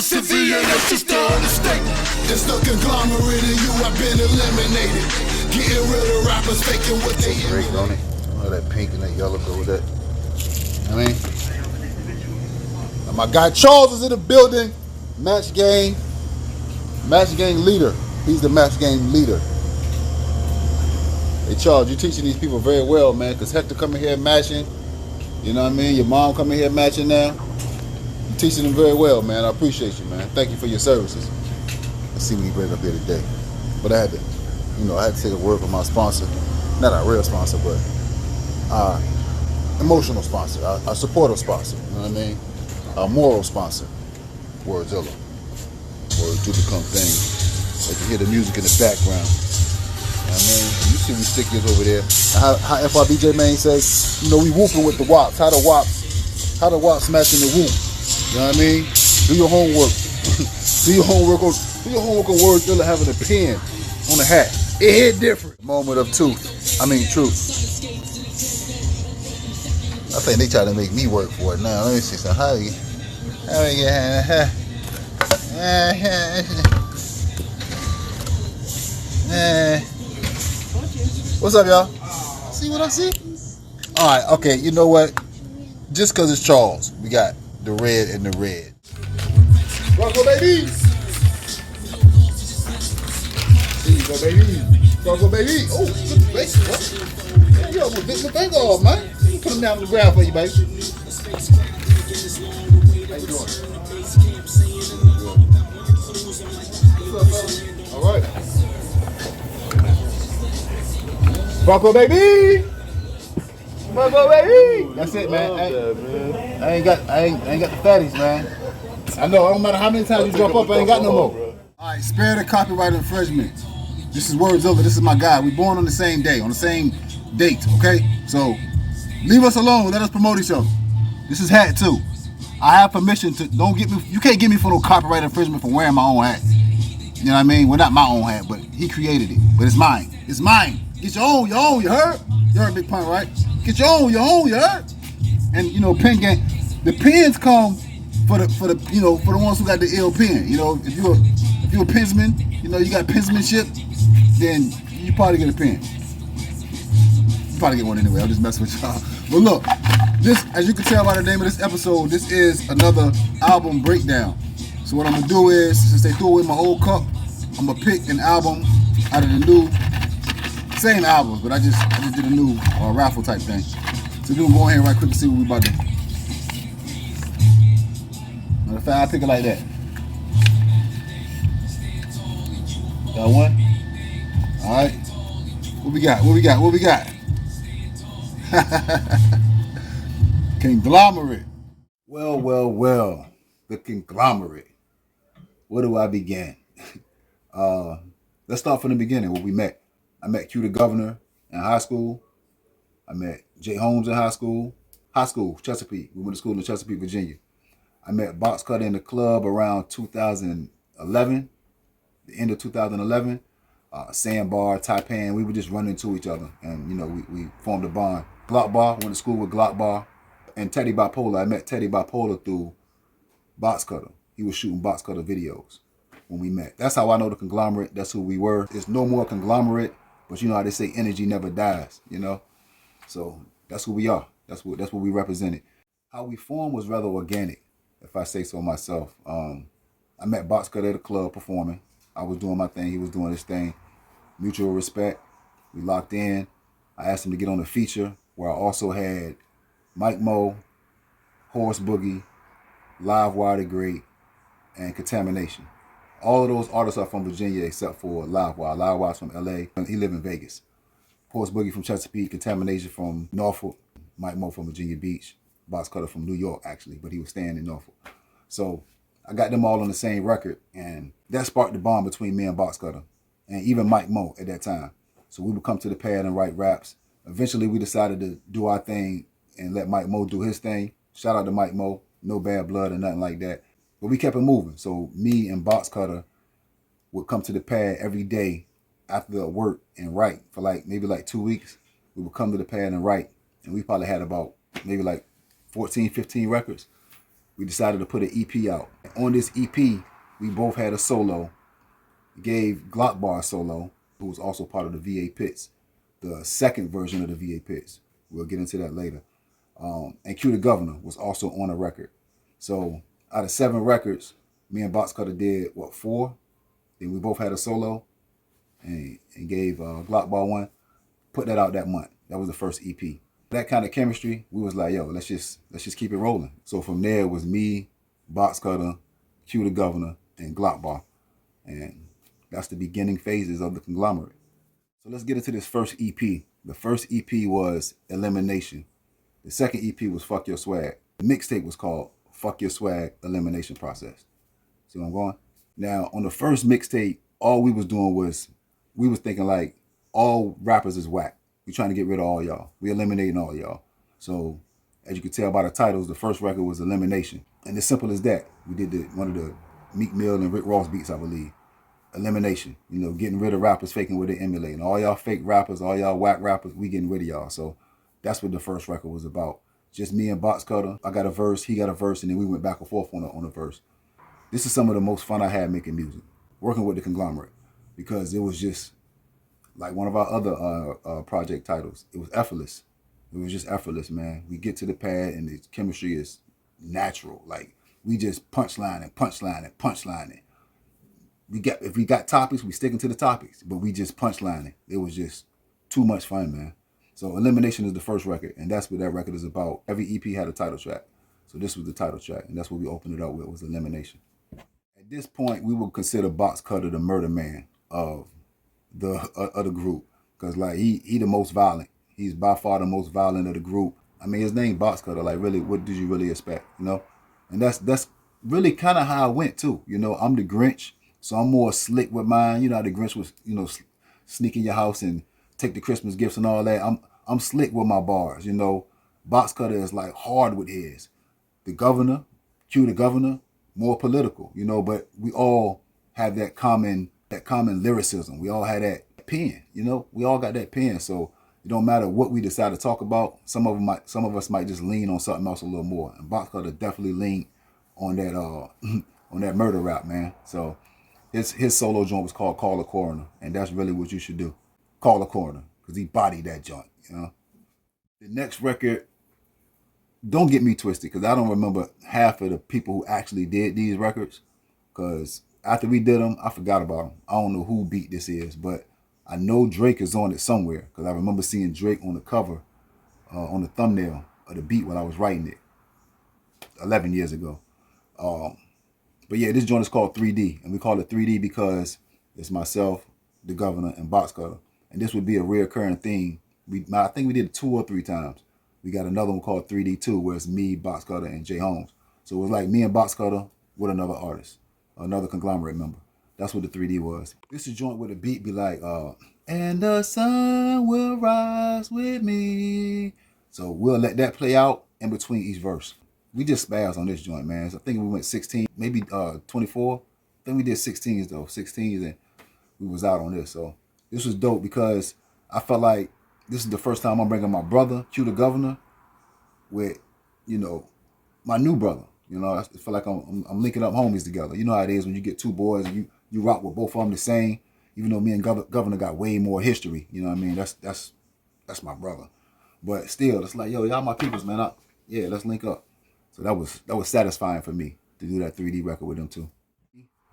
civilian, that's just the understatement. It's the conglomerate and you have been eliminated. Getting rid of rappers faking what they hear. Great, don't it? All that pink and that yellow go with that. I mean, and my guy Charles is in the building. Match gang leader. He's the match gang leader. Hey Charles, you're teaching these people very well, man, because Hector coming here matching. You know what I mean? Your mom coming here matching now. You're teaching them very well, man. I appreciate you, man. Thank you for your services. Let's see me break up here today. But I had to, I had to take a word from my sponsor. Not a real sponsor, but emotional sponsor, a supportive sponsor, you know what I mean? A moral sponsor. Wordzilla. Words do become things. Like you hear the music in the background. You know what I mean? You see we stick this over there. How FRBJ man says, we whooping with the wops. How the wops smashing the whoop. You know what I mean? Do your homework. do your homework on Wordzilla having a pen on the hat. It hit different. Moment of truth. I think they try to make me work for it now. Let me see some. How you get? What's up, y'all? See what I see? All right, okay. You know what? Just because it's Charles, we got the red and the red. Bronco baby. There you go, baby. Bronco baby. Oh, good baby. What? You almost bit my finger off, man. Put them down on the ground for you, baby. How you doing? Good. All right. Bronco baby. Bronco baby. That's it, man. I ain't got the fatties, man. I know. It don't matter how many times you jump up, I ain't got no more. All right. Spare the copyright infringement. This is Wordzilla. This is my guy. We born on the same day, on the same date. Okay, so. Leave us alone. Let us promote each other. This is hat too. I have permission to. Don't get me. You can't get me for no copyright infringement for wearing my own hat. You know what I mean? Well, not my own hat, but he created it. But it's mine. It's mine. Get your own. You heard? You heard Big Pun, right? Get your own. You heard? And pen gang. The pens come for the ones who got the ill pen. If you're a pensman, you got pensmanship, then you probably get a pen. Probably get one anyway. I'm just messing with y'all. But look, this, as you can tell by the name of this episode, this is another album breakdown. So what I'm gonna do is, since they threw away my old cup, I'm gonna pick an album out of the new, same albums, but I just did a new raffle type thing. So we're gonna go ahead right quick and see what we about to do. Matter of fact, I'll pick it like that. Got one? Alright. What we got? Kinglomerate. Well. The Kinglomerate. Where do I begin? Let's start from the beginning where we met. I met Q the Governor in high school. I met Jay Holmes in high school, Chesapeake. We went to school in Chesapeake, Virginia. I met Box Cutter in the club around 2011, the end of 2011. Sandbar, Taipan, we would just run into each other, and we formed a bond. Glock Bar, went to school with Glock Bar, and Teddy Bipolar. I met Teddy Bipolar through Box Cutter. He was shooting Box Cutter videos when we met. That's how I know the Kinglomerate. That's who we were. There's no more Kinglomerate, but you know how they say energy never dies. So that's who we are. That's what we represented. How we formed was rather organic, if I say so myself. I met Box Cutter at the club performing. I was doing my thing. He was doing his thing. Mutual respect. We locked in. I asked him to get on a feature where I also had Mike Mo, Horse Boogie, Live Wire the Great, and Contamination. All of those artists are from Virginia except for Live Wire. Live Wire's from LA. He live in Vegas. Horse Boogie from Chesapeake, Contamination from Norfolk, Mike Mo from Virginia Beach, Box Cutter from New York actually, but he was staying in Norfolk. So I got them all on the same record, and that sparked the bond between me and Box Cutter, and even Mike Mo at that time. So we would come to the pad and write raps. Eventually we decided to do our thing and let Mike Mo do his thing. Shout out to Mike Mo, no bad blood or nothing like that. But we kept it moving. So me and Box Cutter would come to the pad every day after work and write for maybe 2 weeks. We would come to the pad and write. And we probably had about maybe 14, 15 records. we decided to put an EP out. On this EP, we both had a solo. Gave Glock Bar a solo, who was also part of the VA Pits, the second version of the VA Pits. We'll get into that later. And Q the Governor was also on a record. So out of 7 records, me and Box Cutter did, 4? Then we both had a solo and gave Glock Bar one. Put that out that month. That was the first EP. That kind of chemistry, we was like, yo, let's just keep it rolling. So from there it was me, Box Cutter, Q the Governor, and Glock Bar. And that's the beginning phases of the Kinglomerate. So let's get into this first EP. The first EP was Elimination. The second EP was Fuck Your Swag. The mixtape was called Fuck Your Swag Elimination Process. See where I'm going? Now, on the first mixtape, all we was doing was, we was thinking like, all rappers is whack. We trying to get rid of all y'all. We eliminating all y'all. So, as you can tell by the titles, the first record was Elimination. And it's simple as that. We did one of the Meek Mill and Rick Ross beats, I believe. Elimination. You know, getting rid of rappers faking what they emulating. All y'all fake rappers, all y'all whack rappers, we getting rid of y'all. So, that's what the first record was about. Just me and Box Cutter. I got a verse, he got a verse, and then we went back and forth on a verse. This is some of the most fun I had making music, working with the Kinglomerate, because it was just like one of our other project titles. It was effortless. It was just effortless, man. We get to the pad and the chemistry is natural. Like, we just punchline and punchline and punchline it. If we got topics, we sticking to the topics, but we just punchlining. It was just too much fun, man. So Elimination is the first record, and that's what that record is about. Every EP had a title track. So this was the title track, and that's what we opened it up with, was Elimination. At this point, we would consider Box Cutter the murder man of the group, because like he the most violent. He's by far the most violent of the group. I mean, his name Box Cutter. Like, really, what did you really expect? You know, and that's really kind of how I went too. You know, I'm the Grinch, so I'm more slick with mine. You know how the Grinch was, you know, sneak in your house and take the Christmas gifts and all that. I'm slick with my bars. You know, Box Cutter is like hard with his. The Governor, Q the Governor, more political. You know, but we all have that common lyricism. We all had that pen, you know. We all got that pen, so it don't matter what we decide to talk about. Some of us might just lean on something else a little more. And Box Cutter definitely leaned on that on that murder rap, man. So his solo joint was called Call a Coroner, and that's really what you should do. Call a Coroner, because he bodied that joint, you know. The next record, don't get me twisted, because I don't remember half of the people who actually did these records, because after we did them, I forgot about them. I don't know who beat this is, but I know Drake is on it somewhere, because I remember seeing Drake on the cover, on the thumbnail of the beat when I was writing it 11 years ago. But yeah, this joint is called 3D, and we call it 3D because it's myself, the Governor, and Box Cutter. And this would be a reoccurring theme. I think we did it 2 or 3 times. We got another one called 3D2, where it's me, Box Cutter, and Jay Holmes. So it was like me and Box Cutter with another artist, another Kinglomerate member. That's what the 3D was. This is a joint where the beat be like, and the sun will rise with me. So we'll let that play out in between each verse. We just spaz on this joint, man. So I think we went 16, maybe 24. I think we did 16s though, 16s, and we was out on this. So this was dope because I felt like this is the first time I'm bringing my brother, Q the Governor, with, you know, my new brother. You know, I feel like I'm linking up homies together. You know how it is when you get 2 boys and you rock with both of them the same. Even though me and Governor got way more history, you know what I mean? That's my brother. But still, it's like, yo, y'all my peoples, man. Yeah, let's link up. So that was satisfying for me to do that 3D record with them too.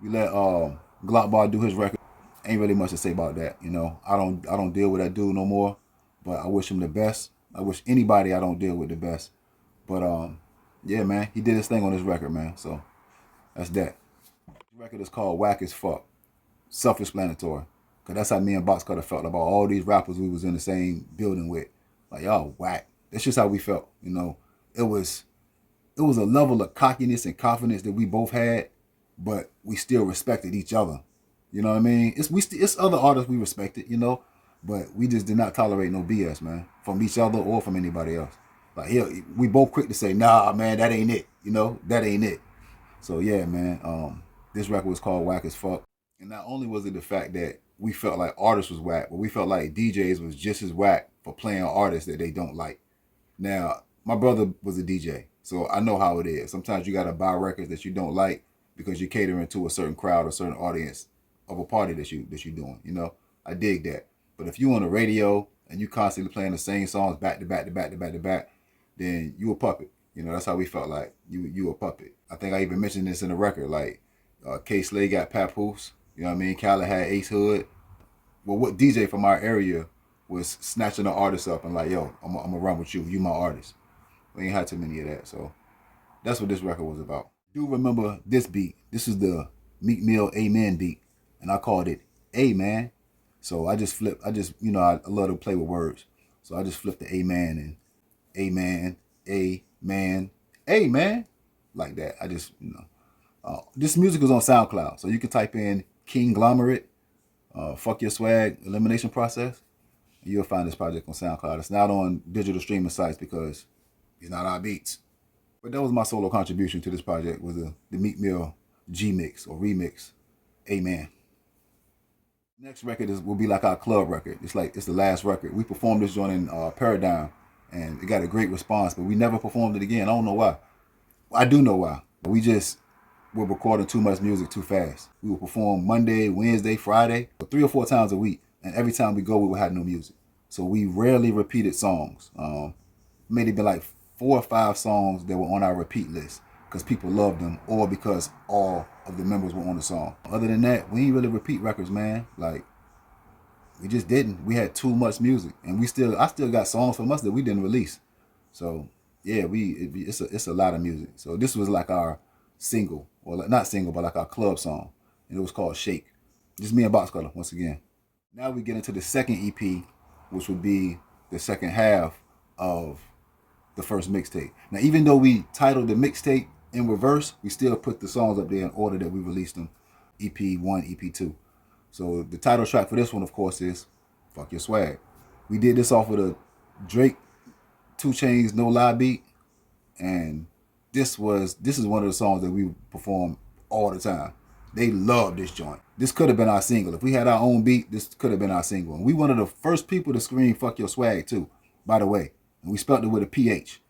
We let Glock Bar do his record. Ain't really much to say about that, you know. I don't deal with that dude no more, but I wish him the best. I wish anybody I don't deal with the best. But yeah, man, he did his thing on this record, man. So that's that. The record is called Whack as Fuck. Self-explanatory. Because that's how me and Box Cutter felt about all these rappers we was in the same building with. Like, y'all whack. That's just how we felt, you know. It was a level of cockiness and confidence that we both had, but we still respected each other. You know what I mean? It's other artists we respected, you know, but we just did not tolerate no BS, man, from each other or from anybody else. Like, we both quick to say, nah, man, that ain't it. You know, that ain't it. So yeah, man, this record was called Whack as Fuck. And not only was it the fact that we felt like artists was whack, but we felt like DJs was just as whack for playing artists that they don't like. Now, my brother was a DJ, So I know how it is. Sometimes you gotta buy records that you don't like because you're catering to a certain crowd or certain audience of a party that you're doing. You know, I dig that. But if you on the radio and you constantly playing the same songs back to back to back to back to back, then you a puppet. You know, that's how we felt like you a puppet. I think I even mentioned this in the record. Like K Slay got Papoose. You know what I mean? Khaled had Ace Hood. Well, what DJ from our area was snatching the artist up and like, yo, I'm gonna run with you. You my artist. We ain't had too many of that. So that's what this record was about. Do remember this beat. This is the Meek Mill Amen beat. And I called it Amen. So I just flipped. You know, I love to play with words. So I just flipped the Amen and Amen, Amen, Amen. Like that. I just, you know. This music is on SoundCloud. So you can type in Kinglomerate, Phuck Your Swag, Elimination Process. And you'll find this project on SoundCloud. It's not on digital streaming sites because it's not our beats. But that was my solo contribution to this project, was the Meek Mill G-Mix or Remix, Amen. Next record will be like our club record. It's the last record. We performed this joint in Paradigm, and it got a great response, but we never performed it again. I don't know why. I do know why. We just were recording too much music too fast. We would perform Monday, Wednesday, Friday, 3 or 4 times a week, and every time we go, we would have no music. So we rarely repeated songs. Maybe been like 4 or 5 songs that were on our repeat list because people loved them or because all of the members were on the song. Other than that, we didn't really repeat records, man. Like, we just didn't. We had too much music, and I still got songs from us that we didn't release. So yeah, it's a lot of music. So this was like our single, or like, not single, but like our club song, and it was called Shake. Just me and Box Cutter once again. Now we get into the second EP, which would be the second half of the first mixtape. Now, even though we titled the mixtape in reverse, we still put the songs up there in order that we released them. EP1, EP2. So the title track for this one, of course, is Phuck Your Swag. We did this off of a Drake 2 Chainz No Lie beat, and this is one of the songs that we perform all the time. They love this joint. This could have been our single. If we had our own beat, this could have been our single. And we one of the first people to scream Phuck Your Swag too, by the way. And we spelled it with a PH.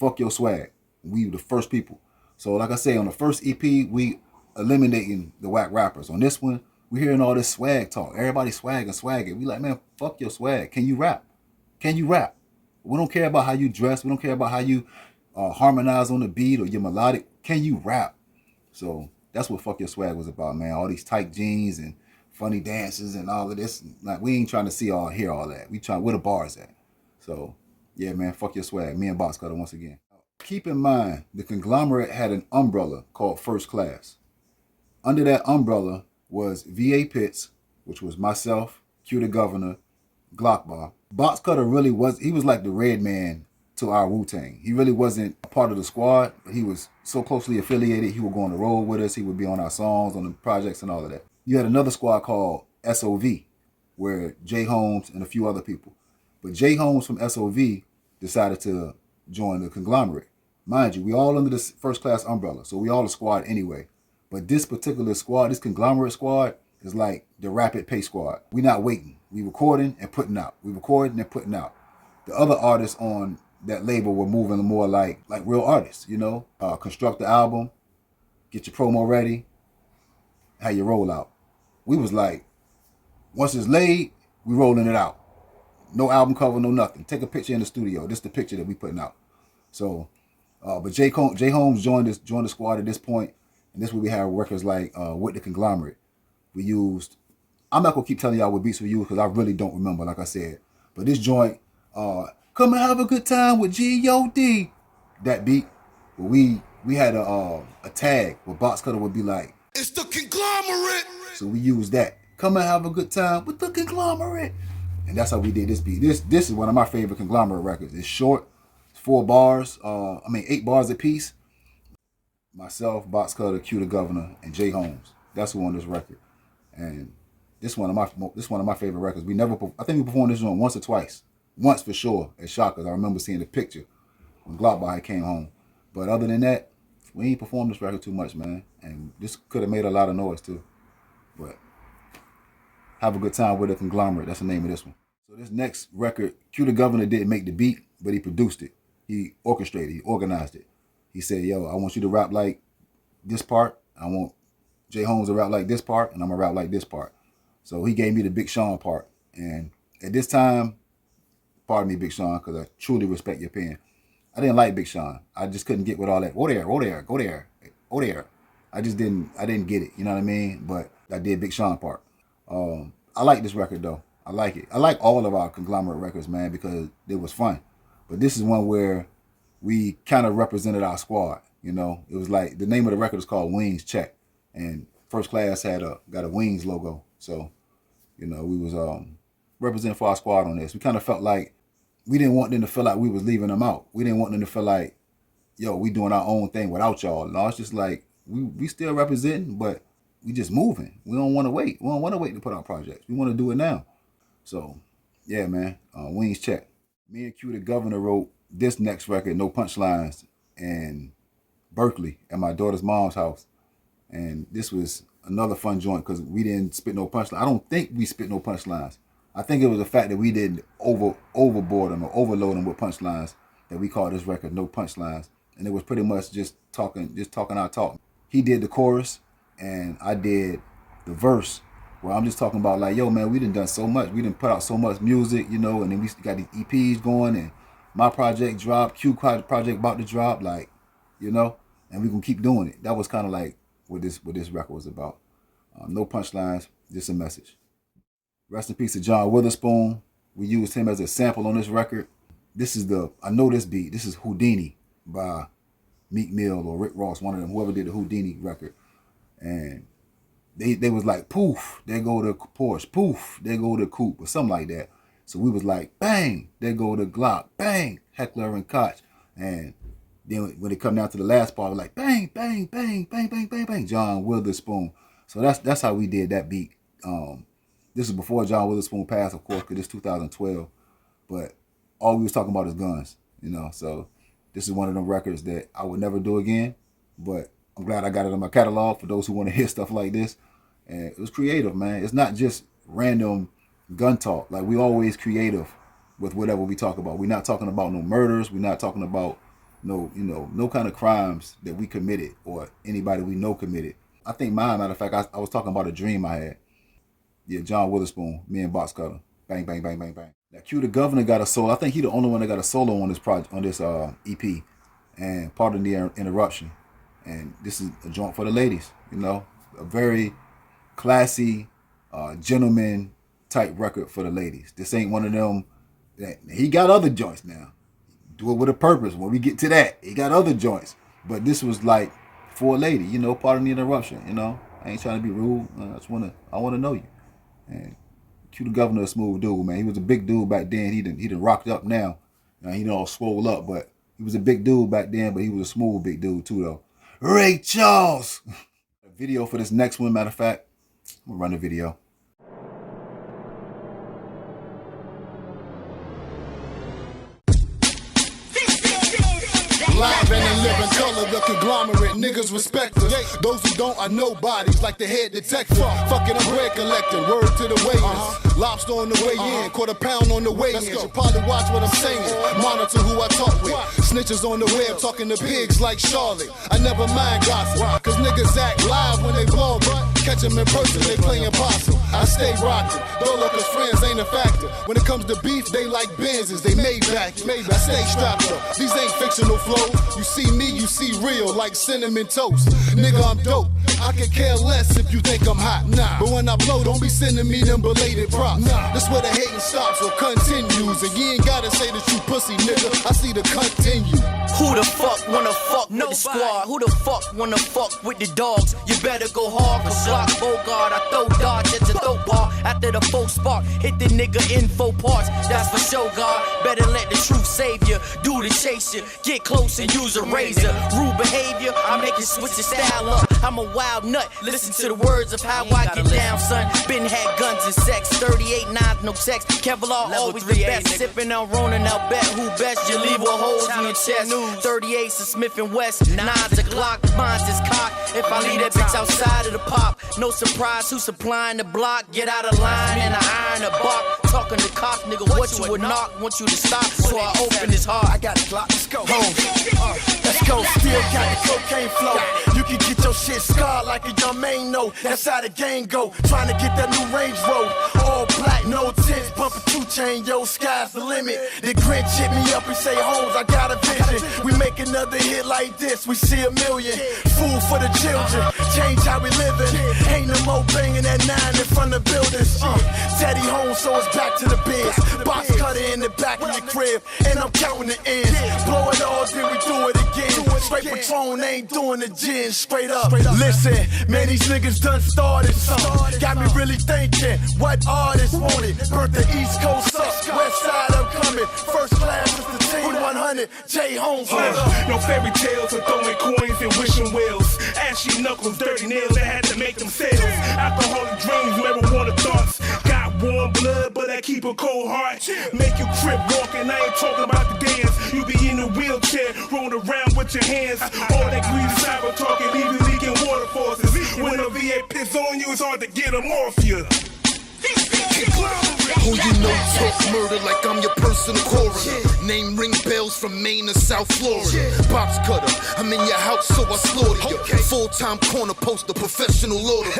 Phuck Your Swag. We were the first people. So like I say, on the first EP, we eliminating the whack rappers. On this one, we hearing all this swag talk. Everybody swagging. We like, man, fuck your swag. Can you rap? Can you rap? We don't care about how you dress. We don't care about how you harmonize on the beat or your melodic. Can you rap? So that's what Phuck Your Swag was about, man. All these tight jeans and funny dances and all of this. Like, we ain't trying to hear all that. We trying where the bars at. So yeah, man, Phuck Your Swag. Me and Box Cutter once again. Keep in mind, the Kinglomerate had an umbrella called First Class. Under that umbrella was V.A. Pitts, which was myself, Q the Governor, Glockbar. Box Cutter he was like the red man to our Wu-Tang. He really wasn't a part of the squad, but he was so closely affiliated. He would go on the road with us. He would be on our songs, on the projects and all of that. You had another squad called SOV, where Jay Holmes and a few other people. But Jay Holmes from SOV decided to join the Kinglomerate. Mind you, we all under this First Class umbrella, so we all a squad anyway. But this particular squad, this Kinglomerate squad, is like the rapid pace squad. We not waiting. We recording and putting out. We recording and putting out. The other artists on that label were moving more like real artists, you know? Construct the album, get your promo ready, how you roll out. We was like, once it's laid, we rolling it out. No album cover, no nothing. Take a picture in the studio. This is the picture that we putting out. So, but Jay Holmes joined the squad at this point, and this is where we have records like with the Kinglomerate. We used, I'm not gonna keep telling y'all what beats we used because I really don't remember, like I said. But this joint, come and have a good time with G.O.D. That beat, we had a tag where Box Cutter would be like, it's the Kinglomerate. So we used that. Come and have a good time with the Kinglomerate. And that's how we did this beat. This is one of my favorite Kinglomerate records. It's short, it's 8 bars a piece. Myself, Box Cutter, Q the Governor, and Jay Holmes. That's who on this record. And this is one of my favorite records. I think we performed this one once or twice. Once for sure at Shockers. I remember seeing the picture when Glockbar came home. But other than that, we ain't performed this record too much, man. And this could have made a lot of noise too. But have a good time with the Kinglomerate. That's the name of this one. So this next record, Q the Governor didn't make the beat, but he produced it. He orchestrated, he organized it. He said, yo, I want you to rap like this part. I want J. Holmes to rap like this part, and I'm going to rap like this part. So he gave me the Big Sean part. And at this time, pardon me, Big Sean, because I truly respect your pen. I didn't like Big Sean. I just couldn't get with all that. Go there, go there, go there, go there. I didn't get it. You know what I mean? But I did Big Sean part. I like this record, though. I like it. I like all of our Kinglomerate records, man, because it was fun. But this is one where we kind of represented our squad, you know. It was like, the name of the record is called Wings Check. And First Class got a Wings logo. So, you know, we was representing for our squad on this. We kind of felt like we didn't want them to feel like we was leaving them out. We didn't want them to feel like, yo, we doing our own thing without y'all. No, it's just like, we still representing, but we just moving. We don't want to wait. We don't want to wait to put out projects. We want to do it now. So, yeah, man, Wings Check. Me and Q the Governor wrote this next record, No Punchlines, in Berkeley at my daughter's mom's house. And this was another fun joint because we didn't spit no punchlines. I don't think we spit no punchlines. I think it was the fact that we didn't overboard them or overload them with punchlines that we called this record No Punchlines. And it was pretty much just talking our talk. He did the chorus and I did the verse where I'm just talking about like, yo, man, we done so much. We done put out so much music, you know, and then we got these EPs going and my project dropped, Q project about to drop, like, you know, and we gonna keep doing it. That was kind of like what this record was about. No punchlines, just a message. Rest in peace to John Witherspoon. We used him as a sample on this record. This is I know this beat. This is Houdini by Meek Mill or Rick Ross, one of them, whoever did the Houdini record. And they was like, poof, there go the Porsche, poof, there go the coupe, or something like that. So we was like, bang, there go the Glock, bang, Heckler and Koch. And then when it come down to the last part, we're like, bang, bang, bang, bang, bang, bang, bang, John Witherspoon. So that's how we did that beat. This is before John Witherspoon passed, of course, because it's 2012. But all we was talking about is guns, you know. So this is one of them records that I would never do again. But I'm glad I got it in my catalog for those who want to hear stuff like this. And it was creative, man. It's not just random gun talk. Like, we always creative with whatever we talk about. We're not talking about no murders. We're not talking about no kind of crimes that we committed or anybody we know committed. I think mine, matter of fact, I was talking about a dream I had. Yeah, John Witherspoon, me and Box Cutter. Bang, bang, bang, bang, bang. Now, Q the Governor got a solo. I think he the only one that got a solo on this project, on this EP. And pardon the interruption. And this is a joint for the ladies, you know. A very classy, gentleman type record for the ladies. This ain't one of them that he got other joints now. Do it with a purpose. When we get to that, he got other joints. But this was like for a lady, you know, pardon the interruption, you know. I ain't trying to be rude. I wanna know you. And Q the Governor, a smooth dude, man. He was a big dude back then. He done rocked up now. He done all swole up, but he was a big dude back then, but he was a smooth big dude too, though. Ray Charles. A video for this next one, matter of fact. I'm gonna run the video. Live and in living color, the conglomerate, niggas respect us. Those who don't are nobodies, like the head detective. Fucking I'm bread collecting, word to the weigh-ins. Lobster on the way in, £quarter on the way in. Should probably watch what I'm saying, monitor who I talk with. Snitches on the web, talking to pigs like Charlotte. I never mind gossip, cause niggas act live when they vlog, but catch them in person, they playing possum. I stay rocking, Dolo cause friends ain't a factor. When it comes to beef, they like Benzes, they made back. I stay strapped up, these ain't fictional flows. You see me, you see real, like cinnamon toast. Nigga, I'm dope. I could care less if you think I'm hot. Nah. But when I blow, don't be sending me them belated props. Nah. That's where the hating stops or continues. And you ain't gotta say that you pussy, nigga. I see the continue. Who the fuck wanna fuck with the squad? Who the fuck wanna fuck with the dogs? You better go hard, cause block Bogart. I throw darts at the throat bar. After the full spark, hit the nigga in 4 parts. That's for sure, God. Better let the truth save you. Do the chase you. Get close and use a razor. Rude behavior, I make you switch your style up. I'm a wild nut. Listen to the words of how I get down, son. Been had guns and sex. 38 nines, no sex. Kevlar, always the best. Sipping on Ronin, I'll bet who best. You leave with holes in your chest. 38s of Smith and West. 9s a Glock, mine's is cock. If I leave that bitch outside of the pop, no surprise who's supplying the block. Get out of line and I iron a bark. Talking to cops, nigga, what you would knock. Want you to stop, so I open his heart. I got a Glock, let's go. Home. Let's go, still got the cocaine flow. You can get your shit scarred like a young man, no. That's how the game go. Trying to get that new Range Road. All black, no tints, bumping 2 Chainz, yo, sky's the limit. The Grinch hit me up and say, Holmes, I got a vision. We make another hit like this, we see a million. Food for the children, change how we living. Ain't no more banging that 9 in front of buildings. Teddy home, so it's back to the biz. Box cutter in the back of your crib, and I'm counting the ends. Blow it all, then we do it again. Straight Patron, ain't doing the gin, straight up. Listen, man, these niggas done started something. Got me really thinking, what artists want it? Burnt the East Coast up, West Side upcoming. First class is the team 100, J. Holmes. No fairy tales or throwing coins and wishing wells. Ashy knuckles, dirty nails that had to make them sales. Alcoholic dreams, marijuana thoughts. Got warm blood, but I keep a cold heart. Make you crip walking, I ain't talking about the dance. You be in a wheelchair, rolling around with your hands. All that greedy cyber talking, leaving leaking water forces. When a VA pits on you, it's hard to get them off you. Who you know talk murder like I'm your personal coroner. Name ring bells from Maine to South Florida. Box cutter, I'm in your house so I slaughter you. Full-time corner poster, professional loader.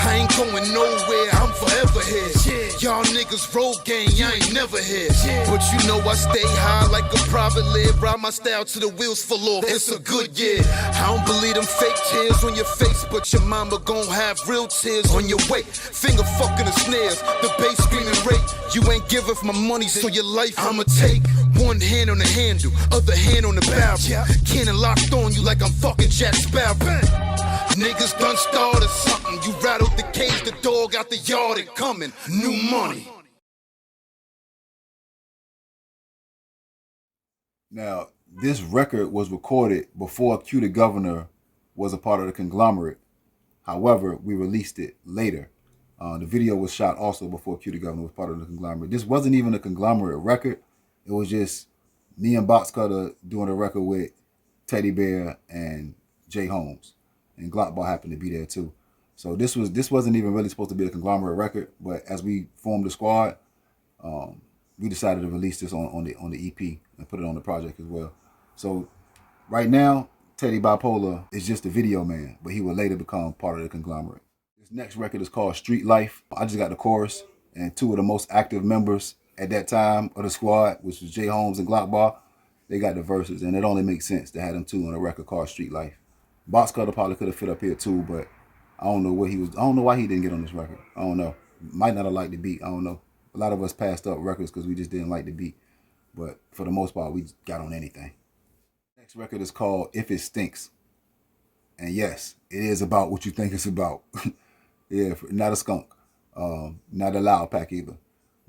I ain't going nowhere, I'm forever here. Y'all niggas roll gang, I ain't never here. But you know I stay high like a private live. Ride my style till the wheels fall off, it's a good year. I don't believe them fake tears on your face, but your mama gon' have real tears on your way. Finger fucking the snares, the bass screaming rape. You ain't giving my money, so your life I'ma take. One hand on the handle, other hand on the barrel. Cannon locked on you like I'm fucking Jack Sparrow. Niggas done started something. You rattled the cage, the dog out the yard and coming. New money. Now, this record was recorded before Q the Governor was a part of the Kinglomerate. However, we released it later. The video was shot also before Q the Governor was part of the Kinglomerate. This wasn't even a Kinglomerate record. It was just me and Box Cutter doing a record with Teddy Bear and Jay Holmes. And Glockball happened to be there too. So this wasn't even really supposed to be a Kinglomerate record, but as we formed the squad, we decided to release this on the EP and put it on the project as well. So right now, Teddy Bipolar is just a video man, but he will later become part of the Kinglomerate. This next record is called Street Life. I just got the chorus, and 2 of the most active members at that time of the squad, which was Jay Holmes and Glockball, they got the verses, and it only makes sense to have them 2 on a record called Street Life. Box Cutter probably could have fit up here too, but I don't know why he didn't get on this record. I don't know. Might not have liked the beat. I don't know. A lot of us passed up records because we just didn't like the beat. But for the most part, we got on anything. Next record is called If It Stinks. And yes, it is about what you think it's about. Yeah, not a skunk. Not a loud pack either.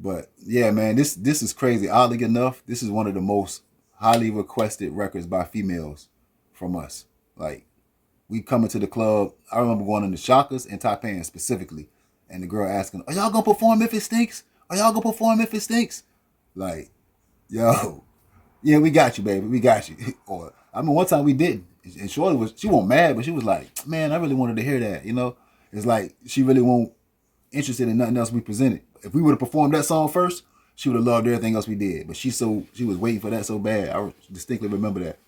But yeah, man, this is crazy. Oddly enough, this is one of the most highly requested records by females from us. Like, we come into the club. I remember going into Shockers and Taipan specifically, and the girl asking, "Are y'all gonna perform If It Stinks? Are y'all gonna perform If It Stinks?" Like, yo, yeah, we got you, baby, we got you. Or I mean, one time we didn't, and she wasn't mad, but she was like, "Man, I really wanted to hear that." You know, it's like she really wasn't interested in nothing else we presented. If we would have performed that song first, she would have loved everything else we did. But she was waiting for that so bad. I distinctly remember that.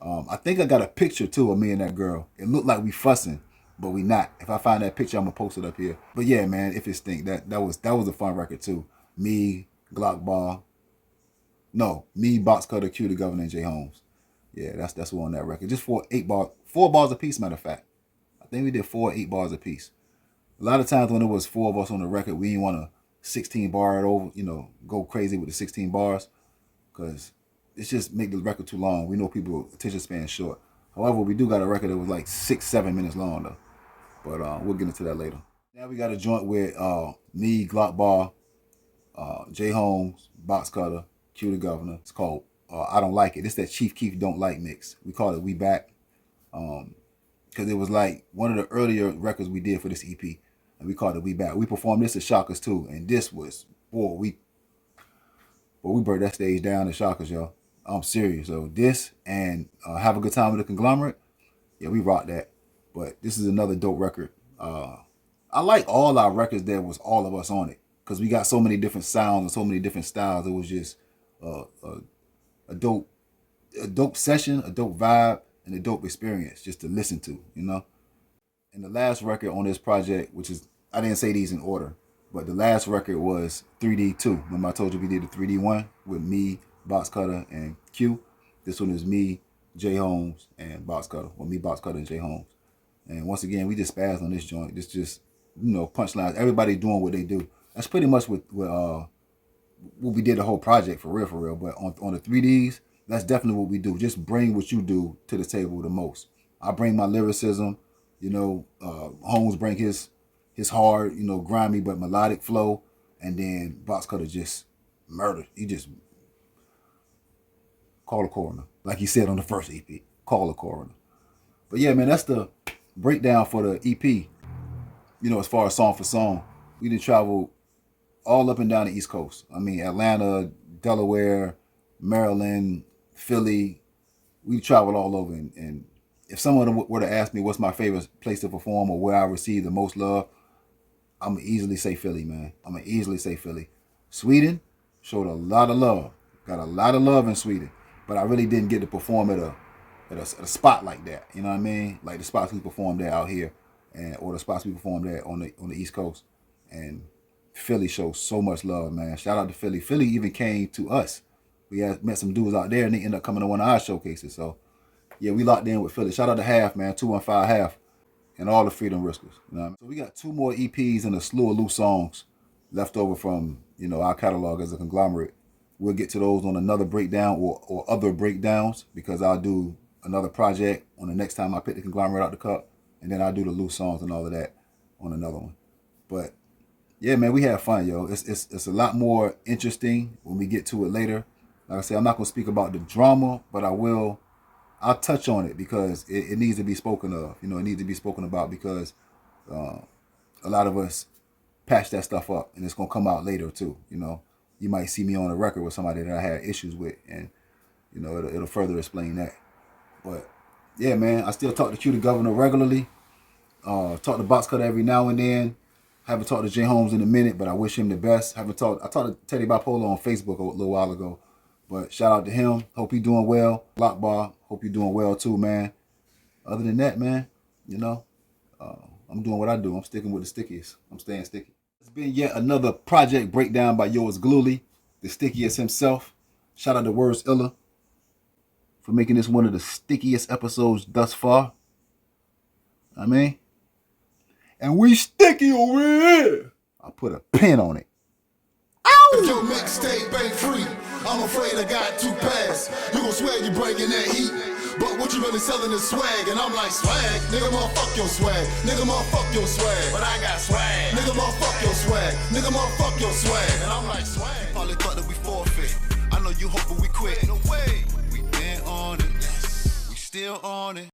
I think I got a picture too of me and that girl. It looked like we fussing, but we not. If I find that picture, I'm gonna post it up here. But yeah, man, If It Stink, that was a fun record too. Me, Glockball, me, Box Cutter, Q the Governor, and Jay Holmes. Yeah, that's who on that record. Just 4 bars a piece, matter of fact. I think we did 4 8 bars a piece. A lot of times when it was 4 of us on the record, we didn't want to 16 bar it over, go crazy with the 16 bars, because it's just make the record too long. We know people attention span short. However, we do got a record that was like 6-7 minutes long though. But we'll get into that later. Now we got a joint with me, Glockball, Jay Holmes, Box Cutter, Q the Governor. It's called I Don't Like It. It's that Chief Keef Don't Like mix. We call it We Back. Because it was like one of the earlier records we did for this EP. And we called it We Back. We performed this at Shockers too. And this was, we burnt that stage down at Shockers, y'all. I'm serious. So this and Have a Good Time with the Kinglomerate, yeah, we rocked that. But this is another dope record. I like all our records that was all of us on it, because we got so many different sounds and so many different styles. It was just a dope a dope session, a dope vibe, and a dope experience just to listen to, you know? And the last record on this project, which is, I didn't say these in order, but the last record was 3D2. Remember I told you we did the 3D1 with me, Box Cutter, and Q? This one is me, Jay Holmes, and Box Cutter. Or me, Box Cutter, and Jay Holmes. And once again, we just spazzed on this joint. This just, you know, punchlines. Everybody doing what they do. That's pretty much what we did the whole project, for real. But on the 3Ds, that's definitely what we do. Just bring what you do to the table the most. I bring my lyricism, you know, Holmes bring his hard, you know, grimy but melodic flow, and then Box Cutter just murdered. He just call a coroner. Like he said on the first EP, call a coroner. But yeah, man, that's the breakdown for the EP. You know, as far as song for song, we done traveled all up and down the East Coast. I mean, Atlanta, Delaware, Maryland, Philly. We traveled all over. And if someone were to ask me what's my favorite place to perform or where I receive the most love, I'm going to easily say Philly, man. I'm going to easily say Philly. Sweden showed a lot of love. Got a lot of love in Sweden. But I really didn't get to perform at a spot like that. You know what I mean? Like the spots we performed at out here, or the spots we performed at on the East Coast. And Philly shows so much love, man. Shout out to Philly. Philly even came to us. We had met some dudes out there, and they ended up coming to one of our showcases. So, yeah, we locked in with Philly. Shout out to Half, man. 215 Half. And all the Freedom Riskers. You know what I mean? So we got 2 more EPs and a slew of loose songs left over from, you know, our catalog as a conglomerate. We'll get to those on another breakdown or other breakdowns, because I'll do another project on the next time I pick the conglomerate out the cup, and then I'll do the loose songs and all of that on another one. But yeah, man, we had fun, yo. It's a lot more interesting when we get to it later. Like I said, I'm not gonna speak about the drama, but I'll touch on it because it needs to be spoken of. You know, it needs to be spoken about because a lot of us patch that stuff up, and it's gonna come out later too. You know, you might see me on a record with somebody that I had issues with, and you know, it'll further explain that. But yeah, man, I still talk to Q the Governor regularly. Talk to Box Cutter every now and then. Haven't talked to Jay Holmes in a minute, but I wish him the best. I talked to Teddy Bipolar on Facebook a little while ago. But shout out to him. Hope he's doing well. Lockbar, hope you're doing well too, man. Other than that, man, you know, I'm doing what I do. I'm sticking with the stickiest. I'm staying sticky. It's been yet another project breakdown by yours Gluely, the stickiest himself. Shout out to Words Illa for making this one of the stickiest episodes thus far. I mean, and we sticky over here. I put a pin on it. If your mixtape ain't free, I'm afraid I got to pass. You gon' swear you bringing that heat, but what you really selling is swag. And I'm like, swag? Nigga, motherfuck your swag. Nigga, motherfuck your swag. But I got swag. Nigga, motherfuck your swag. Nigga, motherfuck your swag. And I'm like, swag. Probably thought that we forfeit. I know you hoping we quit. No way. We been on it. We still on it.